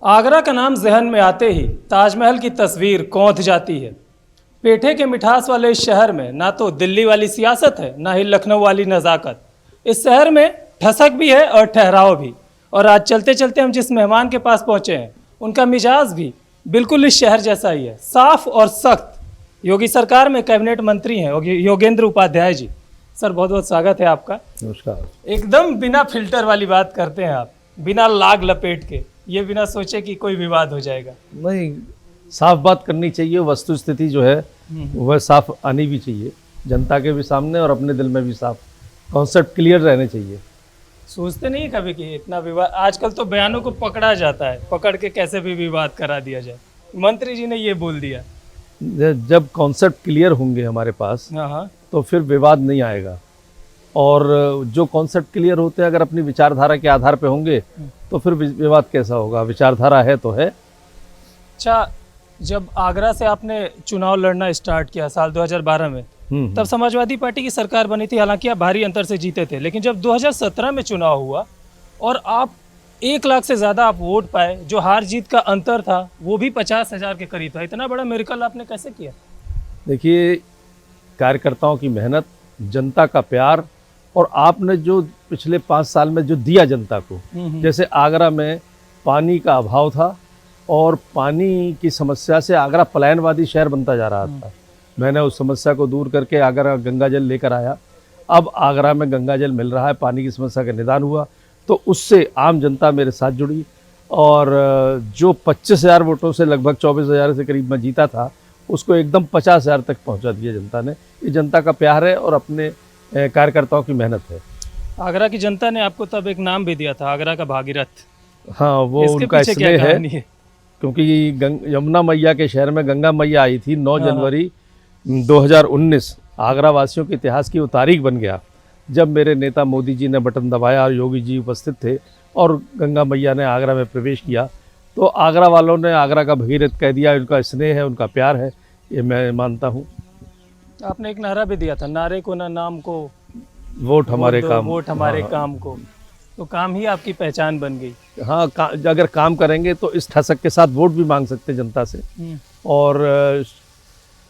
आगरा का नाम जहन में आते ही ताजमहल की तस्वीर कौंध जाती है। पेठे के मिठास वाले इस शहर में ना तो दिल्ली वाली सियासत है, ना ही लखनऊ वाली नज़ाकत। इस शहर में ठसक भी है और ठहराव भी। और आज चलते चलते हम जिस मेहमान के पास पहुंचे हैं, उनका मिजाज भी बिल्कुल इस शहर जैसा ही है, साफ और सख्त। योगी सरकार में कैबिनेट मंत्री हैं योगेंद्र उपाध्याय जी। सर बहुत बहुत स्वागत है आपका। नमस्कार। एकदम बिना फिल्टर वाली बात करते हैं आप, बिना लाग लपेट के, ये बिना सोचे कि कोई विवाद हो जाएगा। नहीं, साफ बात करनी चाहिए। वस्तु स्थिति जो है वह साफ आनी भी चाहिए, जनता के भी सामने और अपने दिल में भी साफ। कॉन्सेप्ट क्लियर रहने चाहिए। सोचते नहीं कभी कि इतना विवाद, आजकल तो बयानों को पकड़ा जाता है, पकड़ के कैसे भी विवाद करा दिया जाए। मंत्री जी ने ये बोल दिया। जब कॉन्सेप्ट क्लियर होंगे हमारे पास हाँ, तो फिर विवाद नहीं आएगा। और जो कॉन्सेप्ट क्लियर होते हैं अगर अपनी विचारधारा के आधार पे होंगे तो फिर विवाद कैसा होगा। विचारधारा है तो है। अच्छा, जब आगरा से आपने चुनाव लड़ना स्टार्ट किया साल 2012 में, तब समाजवादी पार्टी की सरकार बनी थी। हालांकि आप भारी अंतर से जीते थे, लेकिन जब 2017 में चुनाव हुआ और आप 1 लाख से ज़्यादा आप वोट पाए, जो हार जीत का अंतर था वो भी 50,000 के करीब था। इतना बड़ा मिरेकल आपने कैसे किया? देखिए, कार्यकर्ताओं की मेहनत, जनता का प्यार, और आपने जो पिछले 5 साल में जो दिया जनता को, जैसे आगरा में पानी का अभाव था और पानी की समस्या से आगरा पलायनवादी शहर बनता जा रहा था। मैंने उस समस्या को दूर करके आगरा गंगा जल लेकर आया। अब आगरा में गंगा जल मिल रहा है, पानी की समस्या का निदान हुआ, तो उससे आम जनता मेरे साथ जुड़ी। और जो 25,000 वोटों से लगभग 24,000 से करीब मैं जीता था, उसको एकदम 50,000 तक पहुंचा दिया जनता ने। ये जनता का प्यार है और अपने कार्यकर्ताओं की मेहनत है। आगरा की जनता ने आपको तब एक नाम भी दिया था, आगरा का भागीरथ। हाँ, वो उनका स्नेह है, क्योंकि यमुना मैया के शहर में गंगा मैया आई थी 9 जनवरी 2019। आगरा वासियों के इतिहास की वो तारीख बन गया जब मेरे नेता मोदी जी ने बटन दबाया और योगी जी उपस्थित थे और गंगा मैया ने आगरा में प्रवेश किया। तो आगरा वालों ने आगरा का भगीरथ कह दिया। उनका स्नेह है, उनका प्यार है, ये मैं मानता हूँ। आपने एक नारा भी दिया था, नारे को ना नाम को, वोट हमारे काम, वोट हमारे हाँ, काम को। तो काम ही आपकी पहचान बन गई। हाँ, अगर काम करेंगे तो इस ठसक के साथ वोट भी मांग सकते हैं जनता से। और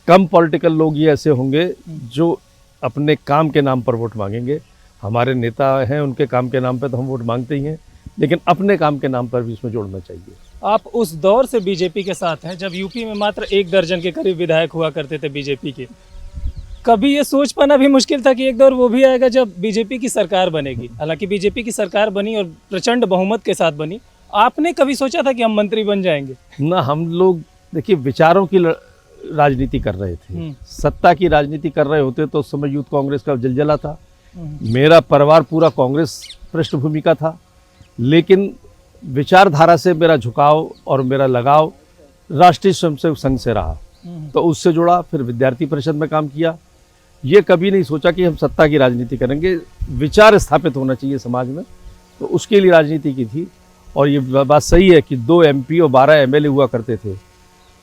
कम पॉलिटिकल लोग ये ऐसे होंगे जो अपने काम के नाम पर वोट मांगेंगे। हमारे नेता हैं, उनके काम के नाम पर तो हम वोट मांगते ही हैं, लेकिन अपने काम के नाम पर भी इसमें जोड़ना चाहिए। आप उस दौर से बीजेपी के साथ हैं जब यूपी में मात्र 1 दर्जन के करीब विधायक हुआ करते थे बीजेपी के। कभी ये सोच पाना भी मुश्किल था कि एक दौर वो भी आएगा जब बीजेपी की सरकार बनेगी। हालांकि बीजेपी की सरकार बनी और प्रचंड बहुमत के साथ बनी। आपने कभी सोचा था कि हम मंत्री बन जाएंगे? ना, हम लोग देखिए विचारों की राजनीति कर रहे थे। सत्ता की राजनीति कर रहे होते तो उस समय यूथ कांग्रेस का जलजला था। मेरा परिवार पूरा कांग्रेस पृष्ठभूमि का था, लेकिन विचारधारा से मेरा झुकाव और मेरा लगाव राष्ट्रीय स्वयंसेवक संघ से रहा, तो उससे जुड़ा। फिर विद्यार्थी परिषद में काम किया। ये कभी नहीं सोचा कि हम सत्ता की राजनीति करेंगे। विचार स्थापित होना चाहिए समाज में, तो उसके लिए राजनीति की थी। और ये बात सही है कि 2 MP और 12 MLA हुआ करते थे।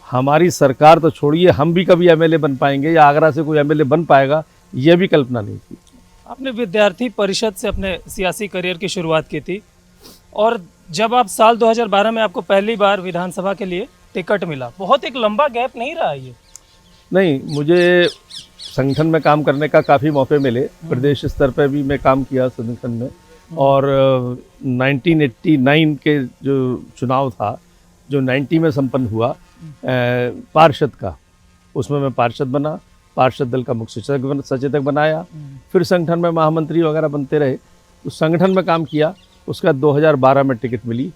हमारी सरकार तो छोड़िए, हम भी कभी MLA बन पाएंगे या आगरा से कोई MLA बन पाएगा, यह भी कल्पना नहीं थी। आपने विद्यार्थी परिषद से अपने सियासी करियर की शुरुआत की थी, और जब आप साल 2012 में आपको पहली बार विधानसभा के लिए टिकट मिला, बहुत एक लंबा गैप नहीं रहा ये? नहीं, मुझे संगठन में काम करने का काफ़ी मौके मिले। प्रदेश स्तर पर भी मैं काम किया संगठन में। और 1989 के जो चुनाव था, जो 90 में संपन्न हुआ पार्षद का, उसमें मैं पार्षद बना। पार्षद दल का मुख्य सचेतक बनाया। फिर संगठन में महामंत्री वगैरह बनते रहे। उस संगठन में काम किया। उसके बाद 2012 में टिकट मिली,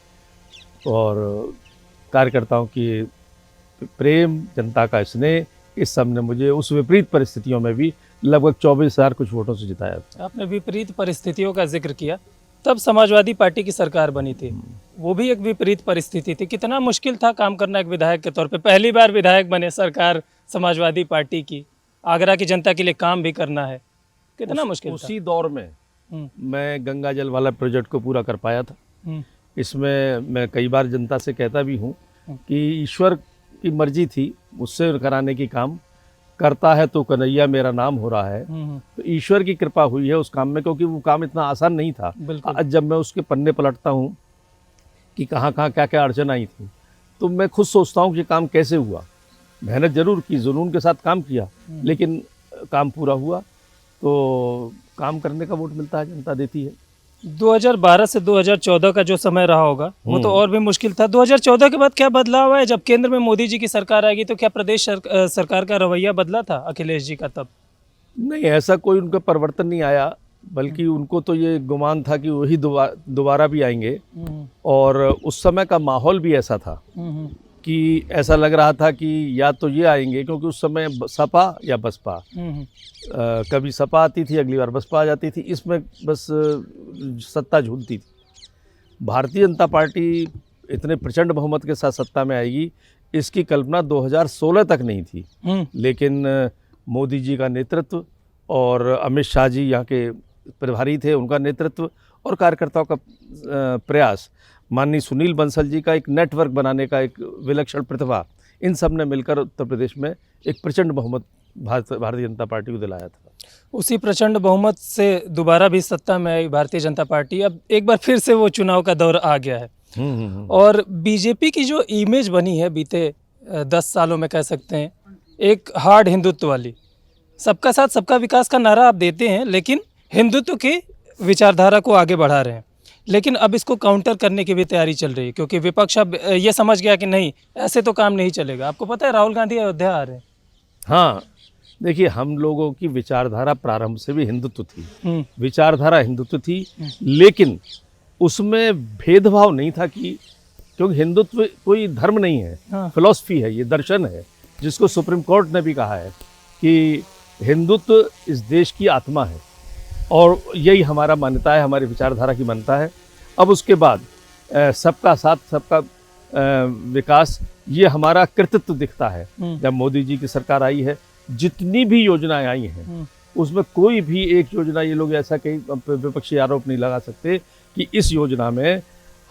और कार्यकर्ताओं की प्रेम, जनता का स्नेह, इस सब ने मुझे उस विपरीत परिस्थितियों में भी लगभग 24,000 कुछ वोटों से जिताया। आपने विपरीत परिस्थितियों का जिक्र किया, तब समाजवादी पार्टी की सरकार बनी थी, वो भी एक विपरीत परिस्थिति थी। कितना मुश्किल था काम करना एक विधायक के तौर पे? पहली बार विधायक बने, सरकार समाजवादी पार्टी की, आगरा की जनता के लिए काम भी करना है, कितना मुश्किल था? उसी दौर में मैं गंगा जल वाला प्रोजेक्ट को पूरा कर पाया था। इसमें मैं कई बार जनता से कहता भी हूँ कि ईश्वर की मर्जी थी मुझसे कराने की काम। करता है तो कन्हैया मेरा नाम हो रहा है। तो ईश्वर की कृपा हुई है उस काम में, क्योंकि वो काम इतना आसान नहीं था। आज जब मैं उसके पन्ने पलटता हूँ कि कहाँ कहाँ क्या क्या अड़चन आई थी। तो मैं खुद सोचता हूँ कि काम कैसे हुआ। मेहनत जरूर की, जुनून के साथ काम किया, लेकिन काम पूरा हुआ। तो काम करने का वोट मिलता है, जनता देती है। 2012 से 2014 का जो समय रहा होगा वो तो और भी मुश्किल था। 2014 के बाद क्या बदलाव है? जब केंद्र में मोदी जी की सरकार आएगी तो क्या प्रदेश सरकार का रवैया बदला था अखिलेश जी का तब? नहीं, ऐसा कोई उनका परिवर्तन नहीं आया, बल्कि उनको तो ये गुमान था कि वही दोबारा भी आएंगे। और उस समय का माहौल भी ऐसा था कि ऐसा लग रहा था कि या तो ये आएंगे, क्योंकि उस समय सपा या बसपा, कभी सपा आती थी, अगली बार बसपा आ जाती थी, इसमें बस सत्ता झूलती थी। भारतीय जनता पार्टी इतने प्रचंड बहुमत के साथ सत्ता में आएगी, इसकी कल्पना 2016 तक नहीं थी। लेकिन मोदी जी का नेतृत्व और अमित शाह जी यहाँ के प्रभारी थे, उनका नेतृत्व और कार्यकर्ताओं का प्रयास, माननीय सुनील बंसल जी का एक नेटवर्क बनाने का एक विलक्षण प्रतिभा, इन सब ने मिलकर उत्तर प्रदेश में एक प्रचंड बहुमत भारतीय जनता पार्टी को दिलाया था। उसी प्रचंड बहुमत से दोबारा भी सत्ता में आई भारतीय जनता पार्टी। अब एक बार फिर से वो चुनाव का दौर आ गया है। और बीजेपी की जो इमेज बनी है बीते 10 सालों में, कह सकते हैं एक हार्ड हिंदुत्व वाली, सबका साथ सबका विकास का नारा आप देते हैं, लेकिन हिंदुत्व की विचारधारा को आगे बढ़ा रहे हैं। लेकिन अब इसको काउंटर करने की भी तैयारी चल रही है, क्योंकि विपक्ष अब ये समझ गया कि नहीं, ऐसे तो काम नहीं चलेगा। आपको पता है राहुल गांधी अयोध्या आ रहे हैं। हाँ, देखिए, हम लोगों की विचारधारा प्रारंभ से भी हिंदुत्व थी, विचारधारा हिंदुत्व थी, लेकिन उसमें भेदभाव नहीं था कि, क्योंकि हिंदुत्व कोई धर्म नहीं है, फिलॉसफी है, ये दर्शन है, जिसको सुप्रीम कोर्ट ने भी कहा है कि हिंदुत्व इस देश की आत्मा है, और यही हमारा मान्यता है, हमारी विचारधारा की मान्यता है। अब उसके बाद सबका साथ सबका विकास, ये हमारा कृतित्व दिखता है। जब मोदी जी की सरकार आई है, जितनी भी योजनाएं आई हैं, उसमें कोई भी एक योजना, ये लोग ऐसा कहीं विपक्षी आरोप नहीं लगा सकते कि इस योजना में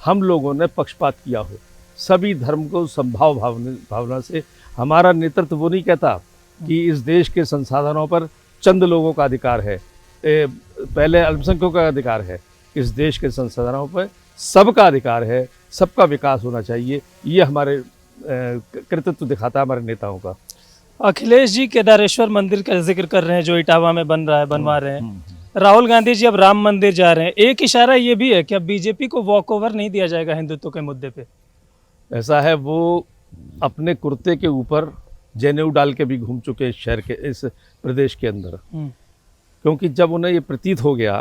हम लोगों ने पक्षपात किया हो। सभी धर्म को संभाव भावना से, हमारा नेतृत्व वो नहीं कहता कि इस देश के संसाधनों पर चंद लोगों का अधिकार है, पहले अल्पसंख्यकों का अधिकार है, इस देश के संसाधनों पर सबका अधिकार है, सबका विकास होना चाहिए। ये हमारे कृतित्व दिखाता है हमारे नेताओं का। अखिलेश जी केदारेश्वर मंदिर का जिक्र कर रहे हैं जो इटावा में बनवा रहे हैं। राहुल गांधी जी अब राम मंदिर जा रहे हैं। एक इशारा ये भी है कि अब बीजेपी को वॉक ओवर नहीं दिया जाएगा हिंदुत्व के मुद्दे पे। ऐसा है, वो अपने कुर्ते के ऊपर जनेऊ डाल के भी घूम चुके इस शहर के, इस प्रदेश के अंदर, क्योंकि जब उन्हें ये प्रतीत हो गया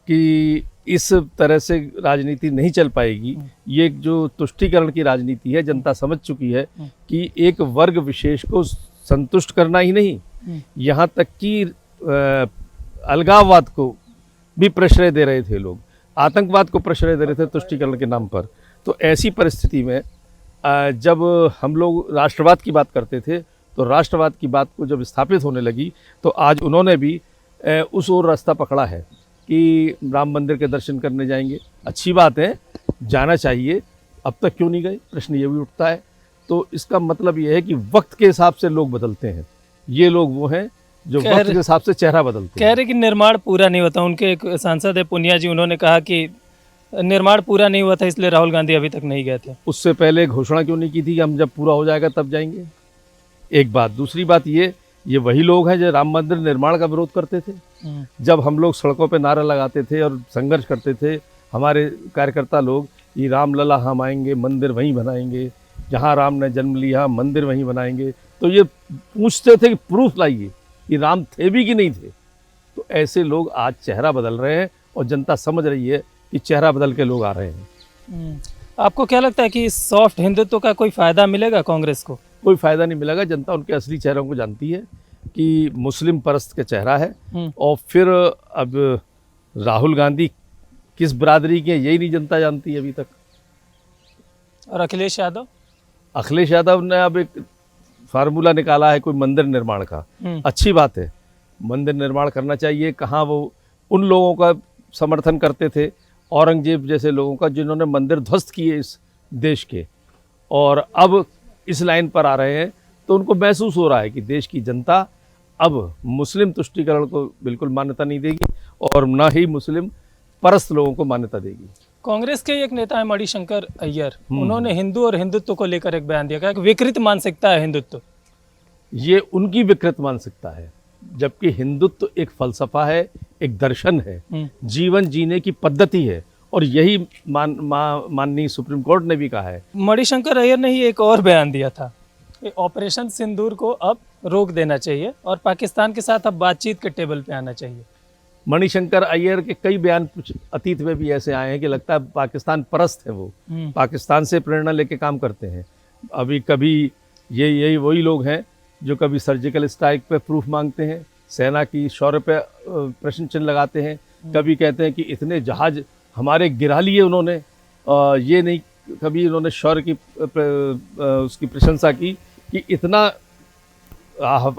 कि इस तरह से राजनीति नहीं चल पाएगी, ये जो तुष्टीकरण की राजनीति है, जनता समझ चुकी है कि एक वर्ग विशेष को संतुष्ट करना ही नहीं, यहाँ तक कि अलगाववाद को भी प्रश्रय दे रहे थे लोग, आतंकवाद को प्रश्रय दे रहे थे तुष्टीकरण के नाम पर। तो ऐसी परिस्थिति में जब हम लोग राष्ट्रवाद की बात करते थे, तो राष्ट्रवाद की बात को जब स्थापित होने लगी, तो आज उन्होंने भी उस ओर रास्ता पकड़ा है कि राम मंदिर के दर्शन करने जाएंगे। अच्छी बात है, जाना चाहिए, अब तक क्यों नहीं गए, प्रश्न ये भी उठता है। तो इसका मतलब ये है कि वक्त के हिसाब से लोग बदलते हैं। ये लोग वो हैं जो वक्त के हिसाब से चेहरा बदलते हैं। कह रहे कि निर्माण पूरा नहीं होता। उनके एक सांसद है पुनिया जी, उन्होंने कहा कि निर्माण पूरा नहीं हुआ था, इसलिए राहुल गांधी अभी तक नहीं गए थे। उससे पहले घोषणा क्यों नहीं की थी कि हम जब पूरा हो जाएगा तब जाएंगे? एक बात। दूसरी बात, ये वही लोग हैं जो राम मंदिर निर्माण का विरोध करते थे। जब हम लोग सड़कों पे नारा लगाते थे और संघर्ष करते थे, हमारे कार्यकर्ता लोग, ये राम लला हम आएंगे, मंदिर वहीं बनाएंगे, जहाँ राम ने जन्म लिया मंदिर वहीं बनाएंगे, तो ये पूछते थे कि प्रूफ लाइए कि राम थे भी कि नहीं थे। तो ऐसे लोग आज चेहरा बदल रहे हैं और जनता समझ रही है कि चेहरा बदल के लोग आ रहे हैं। आपको क्या लगता है कि इस सॉफ्ट हिंदुत्व का कोई फायदा मिलेगा कांग्रेस को? कोई फायदा नहीं मिलेगा। जनता उनके असली चेहरों को जानती है कि मुस्लिम परस्त का चेहरा है। और फिर अब राहुल गांधी किस बरादरी के, यही नहीं जनता जानती है अभी तक। और अखिलेश यादव ने अब एक फार्मूला निकाला है कोई मंदिर निर्माण का। अच्छी बात है, मंदिर निर्माण करना चाहिए। कहाँ वो उन लोगों का समर्थन करते थे, औरंगजेब जैसे लोगों का, जिन्होंने मंदिर ध्वस्त किए इस देश के, और अब इस लाइन पर आ रहे हैं। तो उनको महसूस हो रहा है कि देश की जनता अब मुस्लिम तुष्टीकरण को बिल्कुल मान्यता नहीं देगी और ना ही मुस्लिम परस्त लोगों को मान्यता देगी। कांग्रेस के एक नेता है मणिशंकर अय्यर, उन्होंने हिंदू और हिंदुत्व को लेकर एक बयान दिया, कहा कि विकृत मानसिकता है हिंदुत्व। ये उनकी विकृत मानसिकता है, जबकि हिंदुत्व एक फलसफा है, एक दर्शन है, जीवन जीने की पद्धति है, और यही माननीय सुप्रीम कोर्ट ने भी कहा है। मणिशंकर अय्यर ने ही एक और बयान दिया था कि ऑपरेशन सिंदूर को अब रोक देना चाहिए और पाकिस्तान के साथ अब बातचीत के टेबल पे आना चाहिए। मणिशंकर अय्यर के कई बयान कुछ अतीत में भी ऐसे आए हैं कि लगता है पाकिस्तान परस्त है, वो पाकिस्तान से प्रेरणा लेके काम करते हैं। अभी कभी यही वही लोग हैं जो कभी सर्जिकल स्ट्राइक पे प्रूफ मांगते हैं, सेना की शौर्य पे प्रश्न चिन्ह लगाते हैं, कभी कहते हैं कि इतने जहाज हमारे गिरा लिए उन्होंने, ये नहीं कभी उन्होंने शौर्य की उसकी प्रशंसा की कि इतना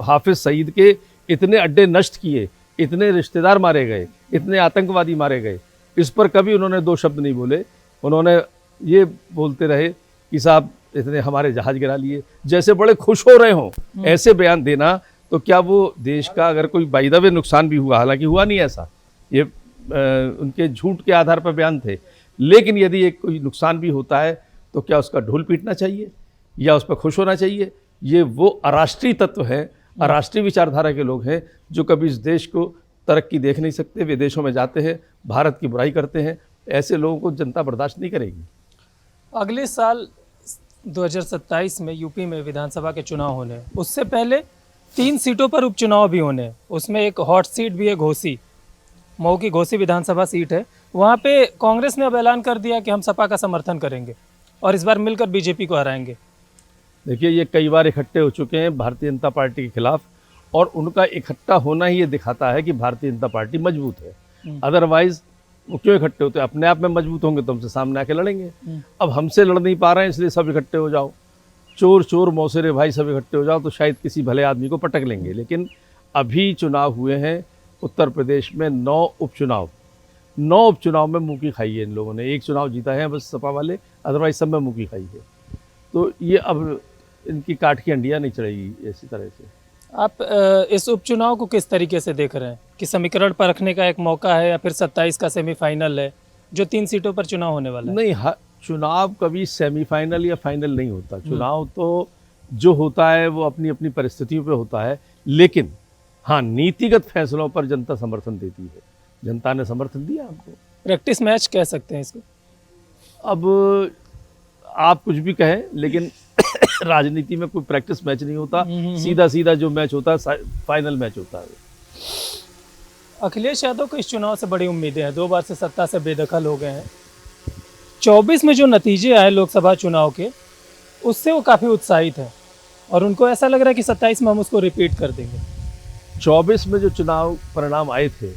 हाफिज सईद के इतने अड्डे नष्ट किए, इतने रिश्तेदार मारे गए, इतने आतंकवादी मारे गए, इस पर कभी उन्होंने दो शब्द नहीं बोले। उन्होंने ये बोलते रहे कि साहब इतने हमारे जहाज गिरा लिए, जैसे बड़े खुश हो रहे हों। ऐसे बयान देना, तो क्या वो देश का अगर कोई बाय द वे नुकसान भी हुआ, हालांकि हुआ नहीं ऐसा, ये उनके झूठ के आधार पर बयान थे, लेकिन यदि एक कोई नुकसान भी होता है तो क्या उसका ढोल पीटना चाहिए या उस पर खुश होना चाहिए? ये वो अराष्ट्रीय तत्व हैं, अराष्ट्रीय विचारधारा के लोग हैं जो कभी इस देश को तरक्की देख नहीं सकते, विदेशों में जाते हैं, भारत की बुराई करते हैं। ऐसे लोगों को जनता बर्दाश्त नहीं करेगी। अगले साल 2027 में यूपी में विधानसभा के चुनाव होने हैं, उससे पहले 3 सीटों पर उपचुनाव भी होने हैं। उसमें एक हॉट सीट भी है, घोसी, मऊ की घोसी विधानसभा सीट है। वहाँ पे कांग्रेस ने अब ऐलान कर दिया कि हम सपा का समर्थन करेंगे और इस बार मिलकर बीजेपी को हराएंगे। देखिए, ये कई बार इकट्ठे हो चुके हैं भारतीय जनता पार्टी के खिलाफ, और उनका इकट्ठा होना ही ये दिखाता है कि भारतीय जनता पार्टी मजबूत है। अदरवाइज वो क्यों इकट्ठे होते हैं? अपने आप में मजबूत होंगे तो हमसे सामने आके लड़ेंगे। अब हमसे लड़ नहीं पा रहे हैं, इसलिए सब इकट्ठे हो जाओ, चोर चोर मौसेरे भाई सब इकट्ठे हो जाओ, तो शायद किसी भले आदमी को पटक लेंगे। लेकिन अभी चुनाव हुए हैं उत्तर प्रदेश में 9 उपचुनाव में मुँह की खाई है इन लोगों ने। एक चुनाव जीता है बस सपा वाले, अदरवाइज सब में मुँह की खाई है। तो ये अब इनकी काट की अंडियाँ नहीं चढ़ेगी इसी तरह से। आप इस उपचुनाव को किस तरीके से देख रहे हैं कि समीकरण परखने का एक मौका है या फिर 27 का सेमीफाइनल है, जो 3 सीटों पर चुनाव होने वाला है? नहीं, चुनाव कभी सेमीफाइनल या फाइनल नहीं होता। चुनाव तो जो होता है वो अपनी अपनी परिस्थितियों पे होता है, लेकिन हाँ, नीतिगत फैसलों पर जनता समर्थन देती है। जनता ने समर्थन दिया हमको। प्रैक्टिस मैच कह सकते हैं इसको। अब आप कुछ भी कहें, लेकिन राजनीति में कोई प्रैक्टिस मैच नहीं होता। सीधा सीधा जो मैच होता है फाइनल मैच होता है। अखिलेश यादव को इस चुनाव से बड़ी उम्मीदें हैं, 2 बार से सत्ता से बेदखल हो गए हैं। 24 में जो नतीजे आए लोकसभा चुनाव के, उससे वो काफ़ी उत्साहित हैं और उनको ऐसा लग रहा है कि 27 में हम उसको रिपीट कर देंगे। 24 में जो चुनाव परिणाम आए थे,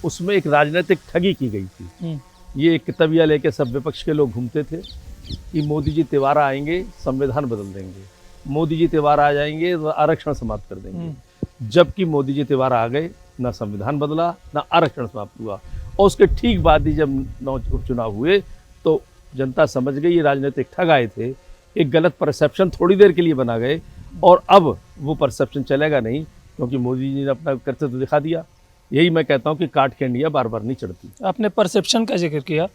उसमें एक राजनीतिक ठगी की गई थी। ये एक किताबिया लेके सब विपक्ष के लोग घूमते थे कि मोदी जी तिवारा आएंगे, संविधान बदल देंगे, मोदी जी तिवारा आ जाएंगे तो आरक्षण समाप्त कर देंगे। जबकि मोदी जी तिवारा आ गए, ना संविधान बदला, ना आरक्षण समाप्त हुआ। और उसके ठीक बाद ही जब 9 उपचुनाव हुए तो जनता समझ गई ये राजनीतिक ठग आए थे। एक गलत परसेप्शन थोड़ी देर के लिए बना गए, और अब वो परसेप्शन चलेगा नहीं, क्योंकि मोदी जी ने अपना कर्तव्य दिखा दिया। यही मैं कहता हूँ कि काट के इंडिया बार बार नहीं चढ़ती। आपने परसेप्शन का जिक्र किया,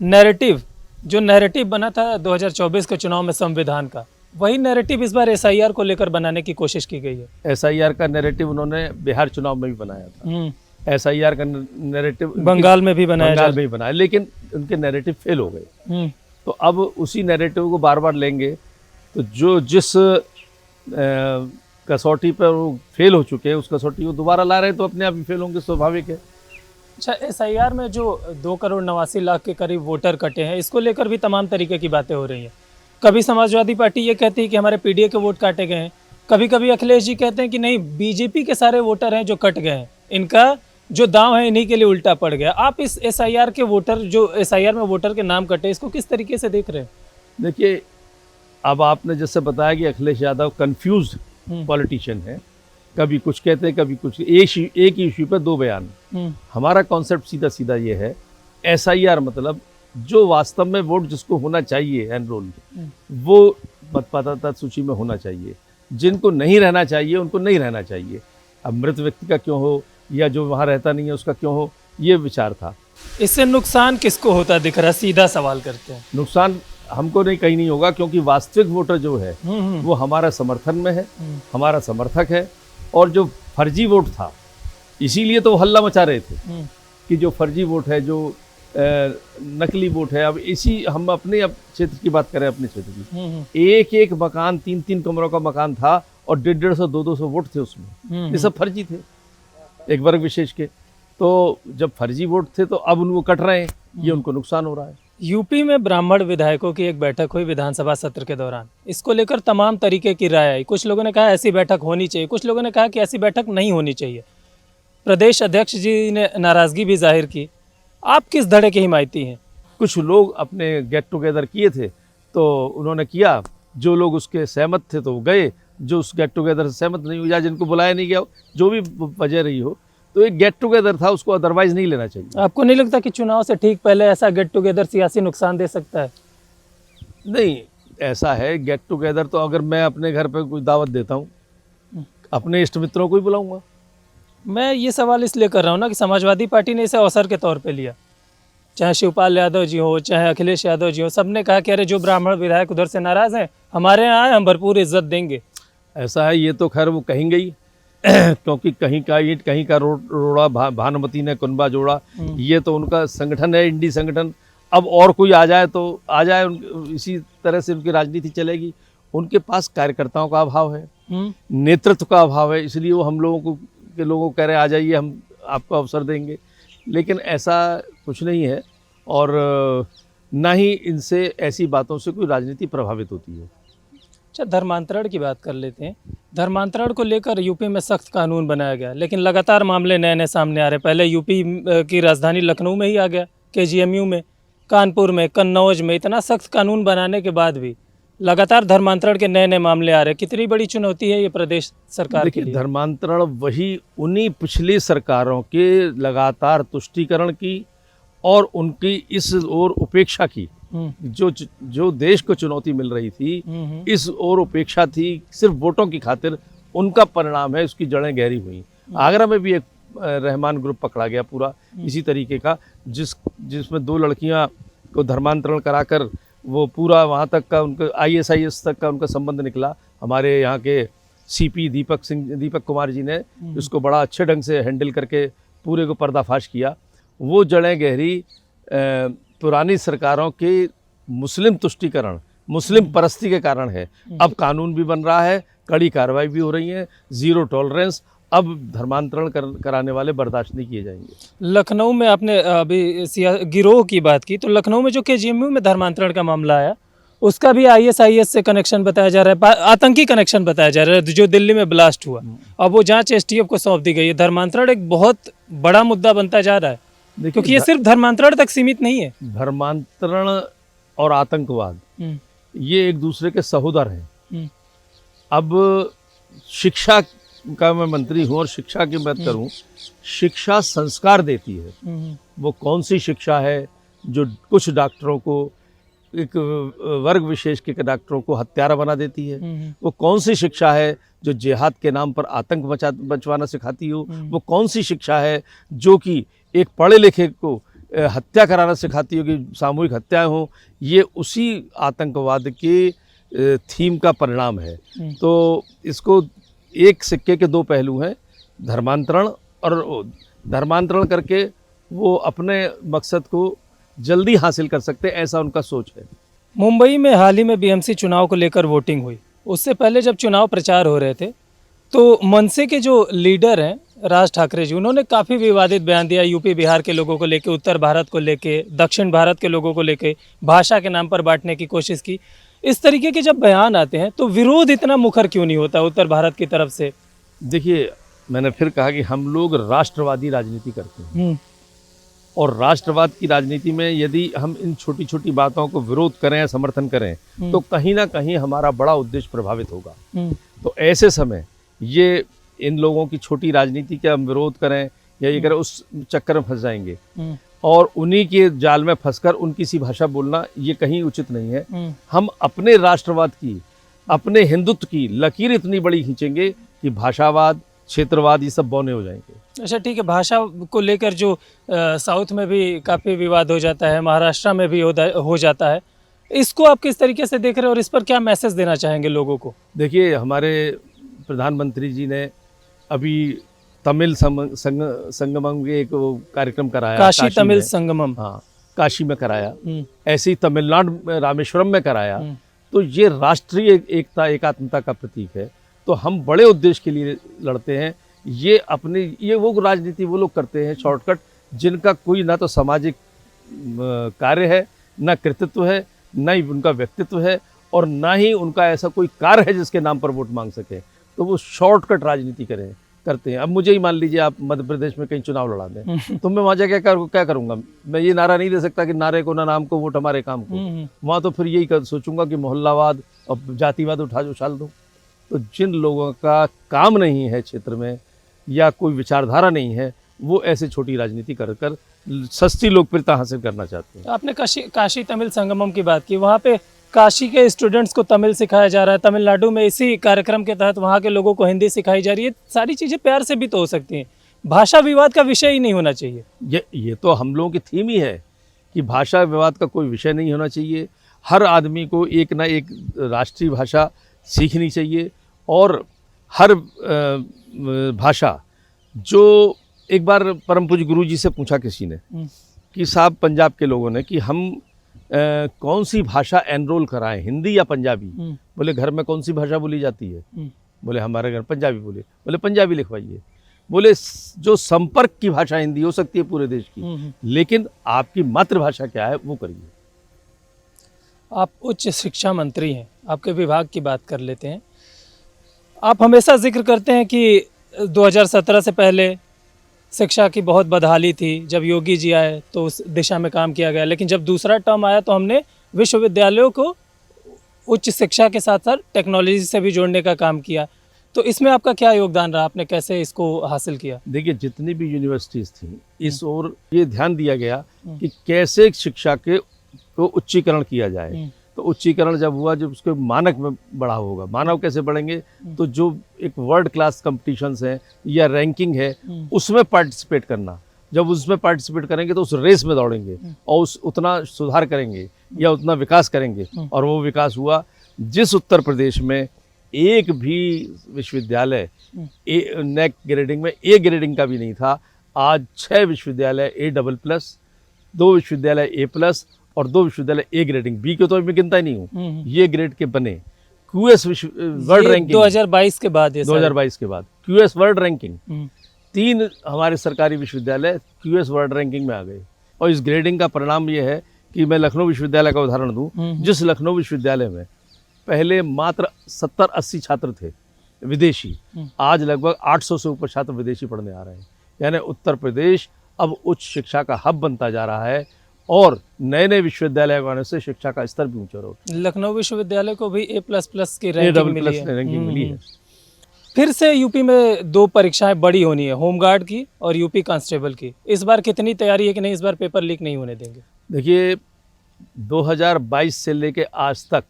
नैरेटिव, जो नैरेटिव बना था 2024 के चुनाव में संविधान का, वही नैरेटिव इस बार SIR को लेकर बनाने की कोशिश की गई है। SIR का नैरेटिव उन्होंने बिहार चुनाव में भी बनाया था। SIR का नैरेटिव बंगाल में भी बनाया, लेकिन उनके नैरेटिव फेल हो गए। तो अब उसी नैरेटिव को बार बार लेंगे, तो जो जिस कसौटी पर वो फेल हो चुके हैं, उस कसौटी को दोबारा ला रहे हैं, तो अपने आप ही फेल होंगे, स्वाभाविक है। अच्छा, SIR में जो 2,89,00,000 के करीब वोटर कटे हैं, इसको लेकर भी तमाम तरीके की बातें हो रही हैं। कभी समाजवादी पार्टी ये कहती है कि हमारे PDA के वोट काटे गए हैं, कभी कभी अखिलेश जी कहते हैं कि नहीं, बीजेपी के सारे वोटर हैं जो कट गए हैं, इनका जो दांव है इन्हीं के लिए उल्टा पड़ गया। आप इस SIR के वोटर, जो SIR में वोटर के नाम कटे, इसको किस तरीके से देख रहे हैं? देखिए, अब आपने जैसे बताया कि अखिलेश यादव कंफ्यूज्ड पॉलिटिशियन है, कभी कुछ कहते हैं, कभी कुछ, एक ही इश्यू पर 2 बयान। हमारा कॉन्सेप्ट सीधा सीधा ये है, SIR मतलब जो वास्तव में वोट जिसको होना चाहिए एनरोल, वो मतदाता सूची में होना चाहिए। जिनको नहीं रहना चाहिए उनको नहीं रहना चाहिए। अब मृत व्यक्ति का क्यों हो, या जो वहाँ रहता नहीं है उसका क्यों हो, ये विचार था। इससे नुकसान किसको होता दिख रहा है, सीधा सवाल करते हैं। नुकसान हमको नहीं कहीं नहीं होगा, क्योंकि वास्तविक वोटर जो है वो हमारा समर्थन में है, हमारा समर्थक है। और जो फर्जी वोट था, इसीलिए तो वो हल्ला मचा रहे थे कि जो फर्जी वोट है, जो नकली वोट है। अब हम अपने क्षेत्र की बात करें, अपने क्षेत्र की, एक एक मकान 3-3 कमरों का मकान था और 150-200 200 वोट थे उसमें। ये सब फर्जी थे, एक वर्ग विशेष के। तो जब फर्जी वोट थे तो अब उनको कट रहे हैं, ये उनको नुकसान हो रहा है। यूपी में ब्राह्मण विधायकों की एक बैठक हुई विधानसभा सत्र के दौरान। इसको लेकर तमाम तरीके की राय आई। कुछ लोगों ने कहा ऐसी बैठक होनी चाहिए, कुछ लोगों ने कहा कि ऐसी बैठक नहीं होनी चाहिए। प्रदेश अध्यक्ष जी ने नाराजगी भी जाहिर की। आप किस धड़े के हिमायती हैं? कुछ लोग अपने गेट टुगेदर किए थे तो उन्होंने किया, जो लोग उसके सहमत थे तो वो गए, जो उस गेट टुगेदर से सहमत नहीं हुआ या जिनको बुलाया नहीं गया, जो भी वजह रही हो, तो एक गेट टुगेदर था, उसको अदरवाइज नहीं लेना चाहिए। आपको नहीं लगता कि चुनाव से ठीक पहले ऐसा गेट टुगेदर सियासी नुकसान दे सकता है? नहीं, ऐसा है, गेट टुगेदर तो अगर मैं अपने घर पे कोई दावत देता हूँ, अपने इष्ट मित्रों को ही बुलाऊंगा। मैं ये सवाल इसलिए कर रहा हूँ ना कि समाजवादी पार्टी ने इसे अवसर के तौर पे लिया। चाहे शिवपाल यादव जी हो, चाहे अखिलेश यादव जी हो, सबने कहा कि अरे जो ब्राह्मण विधायक उधर से नाराज हैं, हमारे यहाँ आए, हम भरपूर इज्जत देंगे। ऐसा है, ये तो खैर वो कहेंगे ही क्योंकि कहीं का ईंट कहीं का रोड़ा, भानुमति ने कुनबा जोड़ा, ये तो उनका संगठन है, इंडी संगठन। अब और कोई आ जाए तो आ जाए, इसी तरह से उनकी राजनीति चलेगी। उनके पास कार्यकर्ताओं का अभाव है, नेतृत्व का अभाव है, इसलिए वो हम लोगों को कह रहे आ जाइए, हम आपको अवसर देंगे। लेकिन ऐसा कुछ नहीं है, और ना ही इनसे ऐसी बातों से कोई राजनीति प्रभावित होती है। अच्छा, धर्मांतरण की बात कर लेते हैं। धर्मांतरण को लेकर यूपी में सख्त कानून बनाया गया, लेकिन लगातार मामले नए नए सामने आ रहे। पहले यूपी की राजधानी लखनऊ में ही आ गया, KGMU में, कानपुर में, कन्नौज में। इतना सख्त कानून बनाने के बाद भी लगातार धर्मांतरण के नए नए मामले आ रहे। कितनी बड़ी चुनौती है ये प्रदेश सरकार के लिए? धर्मांतरण वही उन्हीं पिछली सरकारों के लगातार तुष्टीकरण की और उनकी इस ओर उपेक्षा की, जो देश को चुनौती मिल रही थी, इस ओर उपेक्षा थी सिर्फ वोटों की खातिर, उनका परिणाम है। उसकी जड़ें गहरी हुई। आगरा में भी एक रहमान ग्रुप पकड़ा गया पूरा इसी तरीके का, जिसमें 2 लड़कियां को धर्मांतरण कराकर वो पूरा वहाँ तक का उनका ISIS तक का उनका संबंध निकला। हमारे यहाँ के CP दीपक कुमार जी ने उसको बड़ा अच्छे ढंग से हैंडल करके पूरे को पर्दाफाश किया। वो जड़ें गहरी पुरानी सरकारों के मुस्लिम तुष्टीकरण, मुस्लिम परस्ती के कारण है। अब कानून भी बन रहा है, कड़ी कार्रवाई भी हो रही है, 0 टॉलरेंस। अब धर्मांतरण कराने वाले बर्दाश्त नहीं किए जाएंगे। लखनऊ में आपने अभी गिरोह की बात की, तो लखनऊ में जो KGMU में धर्मांतरण का मामला आया, उसका भी ISIS से कनेक्शन बताया जा रहा है, आतंकी कनेक्शन बताया जा रहा है, जो दिल्ली में ब्लास्ट हुआ। अब वो जांच STF को सौंप दी गई है। धर्मांतरण एक बहुत बड़ा मुद्दा बनता जा रहा है, क्योंकि ये सिर्फ धर्मांतरण तक सीमित नहीं है। धर्मांतरण और आतंकवाद ये एक दूसरे के सहोदर हैं। अब शिक्षा का मैं मंत्री हूँ और शिक्षा की बात करूँ, शिक्षा संस्कार देती है। वो कौन सी शिक्षा है जो कुछ डॉक्टरों को, एक वर्ग विशेष के डॉक्टरों को हत्यारा बना देती है? वो कौन सी शिक्षा है जो जिहाद के नाम पर आतंक बचवाना सिखाती हो? वो कौन सी शिक्षा है जो कि एक पढ़े लिखे को हत्या कराना सिखाती हो, कि सामूहिक हत्याएं हो? ये उसी आतंकवाद के थीम का परिणाम है। तो इसको एक सिक्के के 2 पहलू हैं, धर्मांतरण, और धर्मांतरण करके वो अपने मकसद को जल्दी हासिल कर सकते हैं, ऐसा उनका सोच है। मुंबई में हाल ही में BMC चुनाव को लेकर वोटिंग हुई। उससे पहले जब चुनाव प्रचार हो रहे थे, तो मनसे के जो लीडर हैं राज ठाकरे जी, उन्होंने काफ़ी विवादित बयान दिया यूपी बिहार के लोगों को लेके, उत्तर भारत को लेके, दक्षिण भारत के लोगों को लेके, भाषा के नाम पर बांटने की कोशिश की। इस तरीके के जब बयान आते हैं तो विरोध इतना मुखर क्यों नहीं होता उत्तर भारत की तरफ से? देखिए, मैंने फिर कहा कि हम लोग राष्ट्रवादी राजनीति करते हैं, और राष्ट्रवाद की राजनीति में यदि हम इन छोटी छोटी बातों को विरोध करें या समर्थन करें, तो कहीं ना कहीं हमारा बड़ा उद्देश्य प्रभावित होगा। तो ऐसे समय ये इन लोगों की छोटी राजनीति का हम विरोध करें या ये करें, उस चक्कर में फंस जाएंगे, और उन्हीं के जाल में फंसकर उनकी सी भाषा बोलना ये कहीं उचित नहीं है। हम अपने राष्ट्रवाद की, अपने हिंदुत्व की लकीर इतनी बड़ी खींचेंगे कि भाषावाद, क्षेत्रवाद, ये सब बौने हो जाएंगे। अच्छा ठीक है, भाषा को लेकर जो साउथ में भी काफ़ी विवाद हो जाता है, महाराष्ट्र में भी हो जाता है, इसको आप किस तरीके से देख रहे हैं और इस पर क्या मैसेज देना चाहेंगे लोगों को? देखिए, हमारे प्रधानमंत्री जी ने अभी तमिल संगमम के एक वो कार्यक्रम कराया, काशी तमिल में। संगमम। हाँ, काशी में कराया, ऐसे ही तमिलनाडु में रामेश्वरम में कराया। तो ये राष्ट्रीय एकता एकात्मता का प्रतीक है। तो हम बड़े उद्देश्य के लिए लड़ते हैं। ये वो राजनीति वो लोग करते हैं शॉर्टकट, जिनका कोई ना तो सामाजिक कार्य है, ना कृतित्व है, ना ही उनका व्यक्तित्व है, और ना ही उनका ऐसा कोई कार्य है जिसके नाम पर वोट मांग सके। तो वो शॉर्टकट राजनीति करते हैं। अब मुझे ही मान लीजिए आप मध्य प्रदेश में कहीं चुनाव लड़ा दें, तो मैं वहाँ जाके क्या करूँगा? मैं ये नारा नहीं दे सकता कि नारे को ना नाम को वोट हमारे काम को। वहाँ तो फिर यही सोचूंगा कि मोहल्लावाद और जातिवाद उछाल दूँ। तो जिन लोगों का काम नहीं है क्षेत्र में या कोई विचारधारा नहीं है, वो ऐसे छोटी राजनीति कर सस्ती लोकप्रियता हासिल करना चाहते हैं। आपने काशी तमिल संगमम की बात की, वहाँ पे काशी के स्टूडेंट्स को तमिल सिखाया जा रहा है, तमिलनाडु में इसी कार्यक्रम के तहत वहाँ के लोगों को हिंदी सिखाई जा रही है। सारी चीज़ें प्यार से भी तो हो सकती हैं, भाषा विवाद का विषय ही नहीं होना चाहिए। ये तो हम लोगों की थीम ही है कि भाषा विवाद का कोई विषय नहीं होना चाहिए। हर आदमी को एक ना एक राष्ट्रीय भाषा सीखनी चाहिए, और हर भाषा जो एक बार परम पूज्य गुरु जी से पूछा किसी ने कि साहब, पंजाब के लोगों ने, कि हम कौन सी भाषा एनरोल कराएं, हिंदी या पंजाबी? बोले घर में कौन सी भाषा बोली जाती है? बोले हमारे घर पंजाबी बोले। बोले पंजाबी लिखवाइए। बोले जो संपर्क की भाषा हिंदी हो सकती है पूरे देश की, लेकिन आपकी मातृभाषा क्या है वो करिए। आप उच्च शिक्षा मंत्री हैं, आपके विभाग की बात कर लेते हैं। आप हमेशा जिक्र करते हैं कि 2017 से पहले शिक्षा की बहुत बदहाली थी। जब योगी जी आए तो उस दिशा में काम किया गया, लेकिन जब दूसरा टर्म आया तो हमने विश्वविद्यालयों को उच्च शिक्षा के साथ साथ टेक्नोलॉजी से भी जोड़ने का काम किया। तो इसमें आपका क्या योगदान रहा? आपने कैसे इसको हासिल किया? देखिए, जितनी भी यूनिवर्सिटीज़ थी, इस ओर ये ध्यान दिया गया कि कैसे शिक्षा को उच्चीकरण किया जाए। तो उच्चीकरण जब हुआ, जब उसके मानक में बढ़ा होगा। मानव कैसे बढ़ेंगे? तो जो एक वर्ल्ड क्लास कॉम्पिटिशन्स हैं या रैंकिंग है, उसमें पार्टिसिपेट करना। जब उसमें पार्टिसिपेट करेंगे तो उस रेस में दौड़ेंगे और उतना सुधार करेंगे या उतना विकास करेंगे। और वो विकास हुआ। जिस उत्तर प्रदेश में एक भी विश्वविद्यालय नेक ग्रेडिंग में ए ग्रेडिंग का भी नहीं था, आज 6 विश्वविद्यालय A++, 2 विश्वविद्यालय A+, और 2 विश्वविद्यालय ए ग्रेडिंग। बी के तो मैं गिनता ही नहीं हूँ, ये ग्रेड के बने। QS वर्ल्ड रैंकिंग 2022 के बाद, 2022 के बाद QS वर्ल्ड रैंकिंग, 3 हमारे सरकारी विश्वविद्यालय QS वर्ल्ड रैंकिंग में आ गए। और इस ग्रेडिंग का परिणाम ये है कि मैं लखनऊ विश्वविद्यालय का उदाहरण दूं, जिस लखनऊ विश्वविद्यालय में पहले मात्र 70-80 छात्र थे विदेशी, आज लगभग 800 से ऊपर छात्र विदेशी पढ़ने आ रहे हैं। यानी उत्तर प्रदेश अब उच्च शिक्षा का हब बनता जा रहा है, और नए नए विश्वविद्यालय आने से शिक्षा का स्तर भी ऊंचा हो। लखनऊ विश्वविद्यालय को भी A++ की रैंकिंग मिली है। फिर से यूपी में 2 परीक्षाएं बड़ी होनी है, होमगार्ड की और यूपी कांस्टेबल की। इस बार कितनी तैयारी है कि नहीं इस बार पेपर लीक नहीं होने देंगे? देखिए, 2022 से लेके आज तक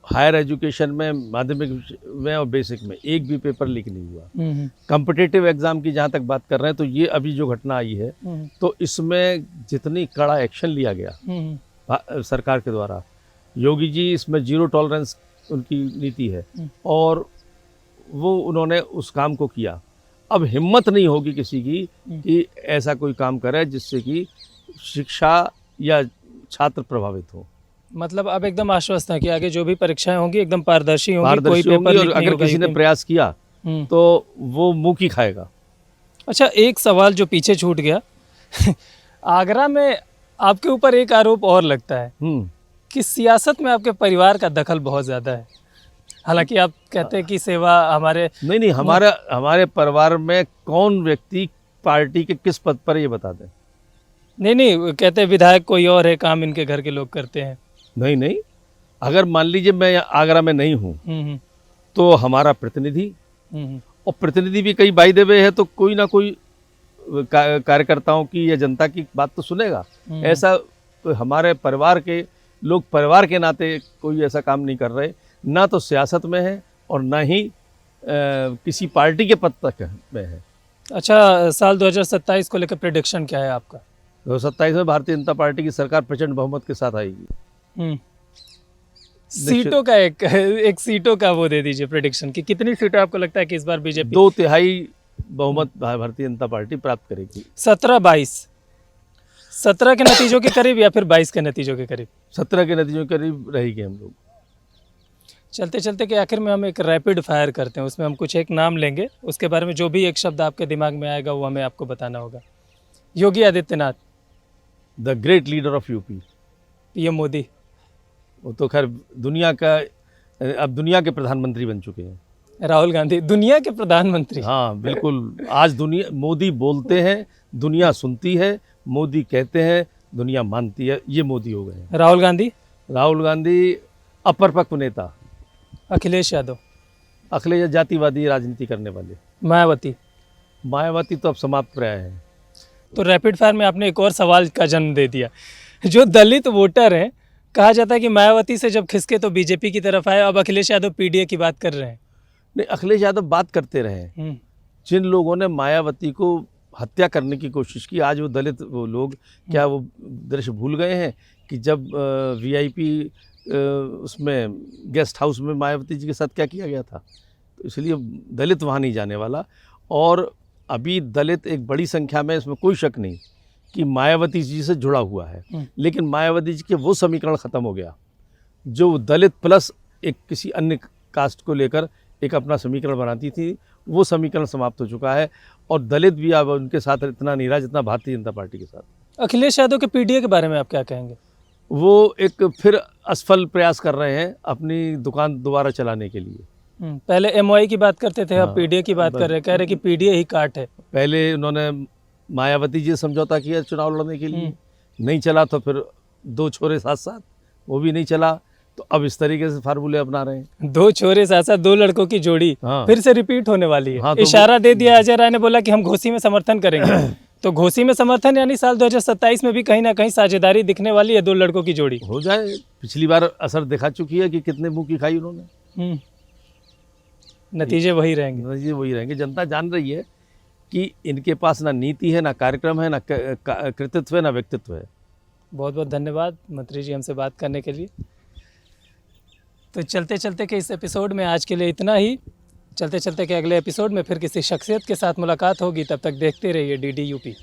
हायर एजुकेशन में, माध्यमिक में और बेसिक में एक भी पेपर लीक नहीं हुआ। कॉम्पिटिटिव एग्जाम की जहाँ तक बात कर रहे हैं, तो ये अभी जो घटना आई है, तो इसमें जितनी कड़ा एक्शन लिया गया सरकार के द्वारा, योगी जी इसमें 0 टॉलरेंस उनकी नीति है, और वो उन्होंने उस काम को किया। अब हिम्मत नहीं होगी किसी की कि ऐसा कोई काम करे जिससे कि शिक्षा या छात्र प्रभावित हो। मतलब अब एकदम आश्वस्त है कि आगे जो भी परीक्षाएं होंगी एकदम पारदर्शी होंगी, कोई पेपर लीक नहीं अगर किसी ने प्रयास किया तो वो मुंह की खाएगा। अच्छा, एक सवाल जो पीछे छूट गया आगरा में आपके ऊपर एक आरोप और लगता है कि सियासत में आपके परिवार का दखल बहुत ज्यादा है। हालांकि आप कहते हैं कि सेवा हमारे नहीं, हमारे परिवार में कौन व्यक्ति पार्टी के किस पद पर, ये बता दें। नहीं, कहते हैं विधायक कोई और है, काम इनके घर के लोग करते हैं। नहीं, अगर मान लीजिए मैं आगरा में नहीं हूँ तो हमारा प्रतिनिधि, और प्रतिनिधि भी कई बाई देवे है, तो कोई ना कोई कार्यकर्ताओं की या जनता की बात तो सुनेगा। ऐसा तो हमारे परिवार के लोग परिवार के नाते कोई ऐसा काम नहीं कर रहे, ना तो सियासत में है और ना ही किसी पार्टी के पद तक में है। अच्छा, साल 2027 को लेकर प्रेडिक्शन क्या है आपका? 2027 में भारतीय जनता पार्टी की सरकार प्रचंड बहुमत के साथ आएगी। हम्म। सीटों का एक सीटों का वो दे दीजिए प्रेडिक्शन कि कितनी सीटें आपको लगता है कि इस बार बीजेपी 2/3 बहुमत भारतीय जनता पार्टी प्राप्त करेगी। 17-22, 17 के नतीजों के करीब या फिर 22 के नतीजों के करीब? 17 के नतीजों के करीब रहेगी हम लोग। चलते चलते के आखिर में हम एक रैपिड फायर करते हैं, उसमें हम कुछ एक नाम लेंगे, उसके बारे में जो भी एक शब्द आपके दिमाग में आएगा वो हमें आपको बताना होगा। Yogi Adityanath, the great leader of UP. PM Modi, वो तो खैर अब दुनिया के प्रधानमंत्री बन चुके हैं। राहुल गांधी, दुनिया के प्रधानमंत्री। हाँ बिल्कुल, आज दुनिया, मोदी बोलते हैं दुनिया सुनती है, मोदी कहते हैं दुनिया मानती है, ये मोदी हो गए हैं। राहुल गांधी, राहुल गांधी अपरिपक्व नेता। अखिलेश यादव, अखिलेश जातिवादी राजनीति करने वाले। मायावती। मायावती तो अब समाप्त प्राय है। तो रैपिड फायर में आपने एक और सवाल का जन्म दे दिया। जो दलित वोटर हैं, कहा जाता है कि मायावती से जब खिसके तो बीजेपी की तरफ आए, अब अखिलेश यादव पीडीए की बात कर रहे हैं। नहीं, अखिलेश यादव बात करते रहे। जिन लोगों ने मायावती को हत्या करने की कोशिश की, आज वो दलित वो लोग क्या वो दृश्य भूल गए हैं कि जब वीआईपी उसमें गेस्ट हाउस में मायावती जी के साथ क्या किया गया था। तो इसलिए दलित वहाँ नहीं जाने वाला। और अभी दलित एक बड़ी संख्या में, इसमें कोई शक नहीं कि मायावती जी से जुड़ा हुआ है, लेकिन मायावती जी के वो समीकरण ख़त्म हो गया जो दलित प्लस एक किसी अन्य कास्ट को लेकर एक अपना समीकरण बनाती थी। वो समीकरण समाप्त हो चुका है और दलित भी अब उनके साथ इतना नहीं रहा जितना भारतीय जनता पार्टी के साथ। अखिलेश यादव के पीडीए के बारे में आप क्या कहेंगे? वो एक फिर असफल प्रयास कर रहे हैं अपनी दुकान दोबारा चलाने के लिए। पहले एमओआई की बात करते थे, अब पीडीए की बात कर रहे हैं, कह रहे कि पीडीए ही काट है। पहले उन्होंने मायावती जी से समझौता किया चुनाव लड़ने के लिए, नहीं चला तो फिर 2 छोरे साथ साथ, वो भी नहीं चला, तो अब इस तरीके से फार्मूले अपना रहे हैं। 2 छोरे साथ साथ 2 लड़कों की जोड़ी फिर से रिपीट होने वाली है। हाँ, तो इशारा दे दिया, अजय राय ने बोला कि हम घोसी में समर्थन करेंगे। तो घोसी में समर्थन यानी साल 2027 में भी कहीं ना कहीं साझेदारी दिखने वाली है 2 लड़कों की जोड़ी। हो जाए, पिछली बार असर दिखा चुकी है कि कितने मुंह की खाई उन्होंने। नतीजे वही रहेंगे। नतीजे वही रहेंगे। जनता जान रही है कि इनके पास ना नीति है, ना कार्यक्रम है, ना कृतित्व है, ना व्यक्तित्व है। बहुत बहुत धन्यवाद मंत्री जी हमसे बात करने के लिए। तो चलते चलते के इस एपिसोड में आज के लिए इतना ही। चलते चलते के अगले एपिसोड में फिर किसी शख्सियत के साथ मुलाकात होगी। तब तक देखते रहिए DD UP।